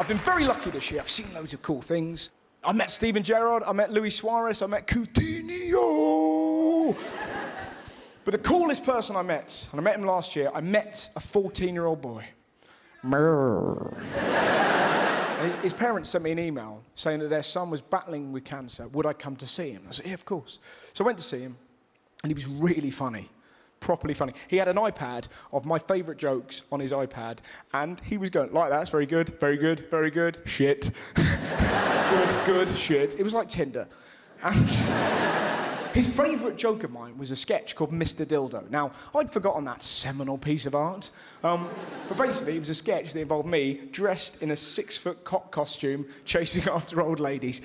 I've been very lucky this year. I've seen loads of cool things. I met Steven Gerrard, I met Luis Suarez, I met Coutinho. But the coolest person I met, and I met him last year, I met a 14-year-old boy. And his parents sent me an email saying that their son was battling with cancer. Would I come to see him? I said, yeah, of course. So I went to see him, and he was really funny. Properly funny. He had an iPad of my favourite jokes on his iPad, and he was going, like that, that's very good, very good, very good, shit. Good, shit. It was like Tinder. And his favourite joke of mine was a sketch called Mr. Dildo. Now, I'd forgotten that seminal piece of art. But basically, it was a sketch that involved me dressed in a 6-foot cock costume chasing after old ladies.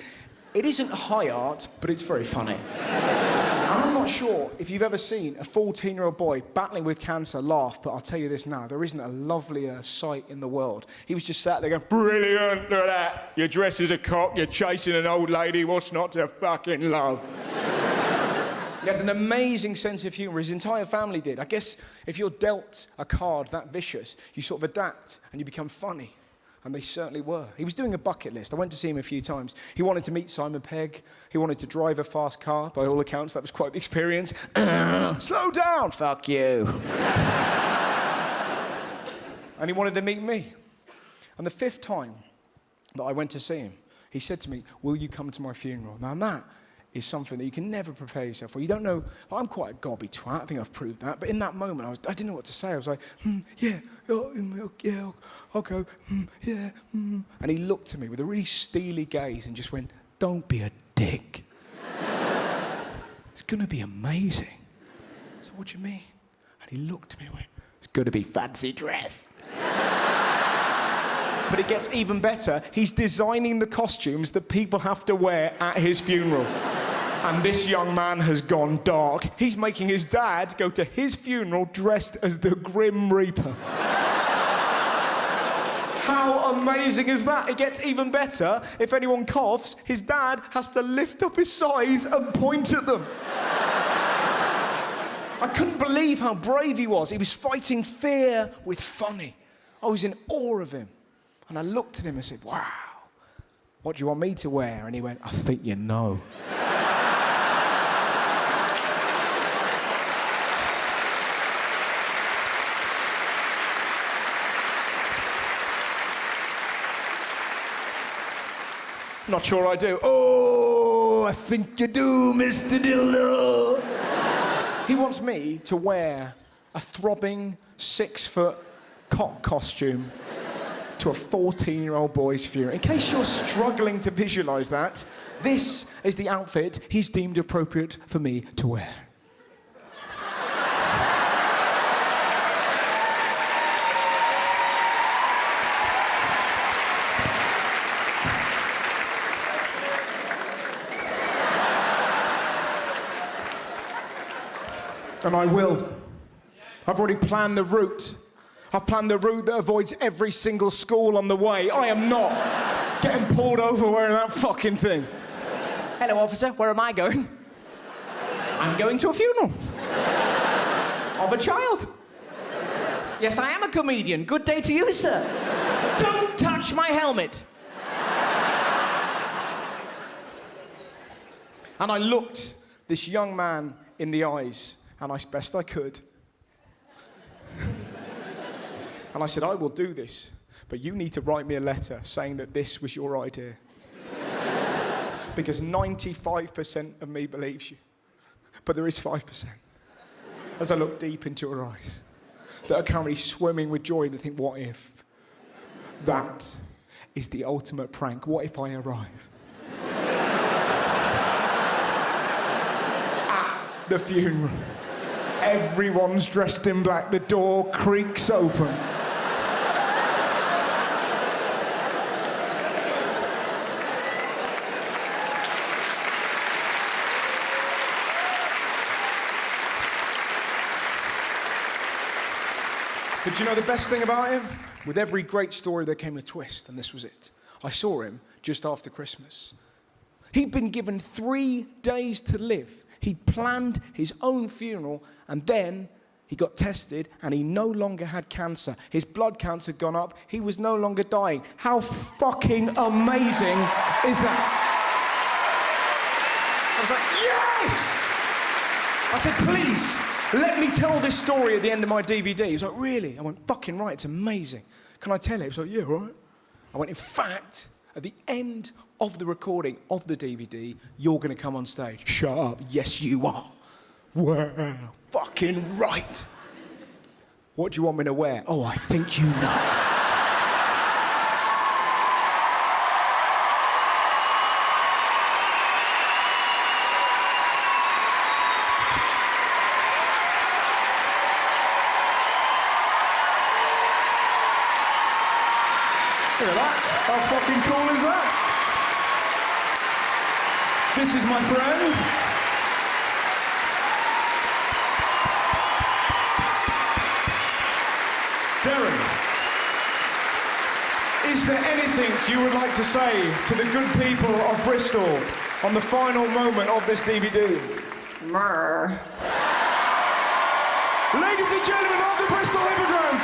It isn't high art, but it's very funny. And I'm not sure if you've ever seen a 14-year-old boy battling with cancer laugh, but I'll tell you this now, there isn't a lovelier sight in the world. He was just sat there going, brilliant, look at that. You're dressed as a cock, you're chasing an old lady, what's not to fucking love? He had an amazing sense of humour. His entire family did. I guess if you're dealt a card that vicious, you sort of adapt and you become funny. And they certainly were. He was doing a bucket list. I went to see him a few times. He wanted to meet Simon Pegg. He wanted to drive a fast car. By all accounts, that was quite the experience. Slow down, fuck you. And he wanted to meet me. And the 5th time that I went to see him, he said to me, will you come to my funeral? Now that is something that you can never prepare yourself for. You don't know, I'm quite a gobby twat, I think I've proved that, but in that moment I didn't know what to say. I was like, yeah, I'll go, yeah. And he looked at me with a really steely gaze and just went, don't be a dick. It's gonna be amazing. I said, what do you mean? And he looked at me and went, it's gonna be fancy dress. But it gets even better. He's designing the costumes that people have to wear at his funeral. And this young man has gone dark. He's making his dad go to his funeral dressed as the Grim Reaper. How amazing is that? It gets even better. If anyone coughs, his dad has to lift up his scythe and point at them. I couldn't believe how brave he was. He was fighting fear with funny. I was in awe of him. And I looked at him and said, wow, what do you want me to wear? And he went, I think you know. Not sure I do. Oh, I think you do, Mr. Dildo. He wants me to wear a throbbing 6-foot cock costume to a 14-year-old boy's funeral. In case you're struggling to visualise that, this is the outfit he's deemed appropriate for me to wear. And I will. I've already planned the route. I've planned the route that avoids every single school on the way. I am not getting pulled over wearing that fucking thing. Hello, officer. Where am I going? I'm going to a funeral. Of a child. Yes, I am a comedian. Good day to you, sir. Don't touch my helmet. And I looked this young man in the eyes, and as best I could, and I said, I will do this, but you need to write me a letter saying that this was your idea. Because 95% of me believes you, but there is 5%. As I look deep into her eyes, that are currently swimming with joy, that think, what if? That is the ultimate prank. What if I arrive at the funeral? Everyone's dressed in black, the door creaks open. But you know the best thing about him? With every great story there came a twist, and this was it. I saw him just after Christmas. He'd been given 3 days to live. He'd planned his own funeral, and then he got tested and he no longer had cancer. His blood counts had gone up. He was no longer dying. How fucking amazing is that? I was like, yes! I said, please, let me tell this story at the end of my DVD. He was like, really? I went, fucking right, it's amazing. Can I tell it? He was like, yeah, right. I went, in fact, at the end of the recording of the DVD, you're going to come on stage. Shut up. Yes, you are. Wow. Fucking right. What do you want me to wear? Oh, I think you know. Look at that. How fucking cool is that? This is my friend. Derek, is there anything you would like to say to the good people of Bristol on the final moment of this DVD? Ladies and gentlemen of the Bristol Hippodrome,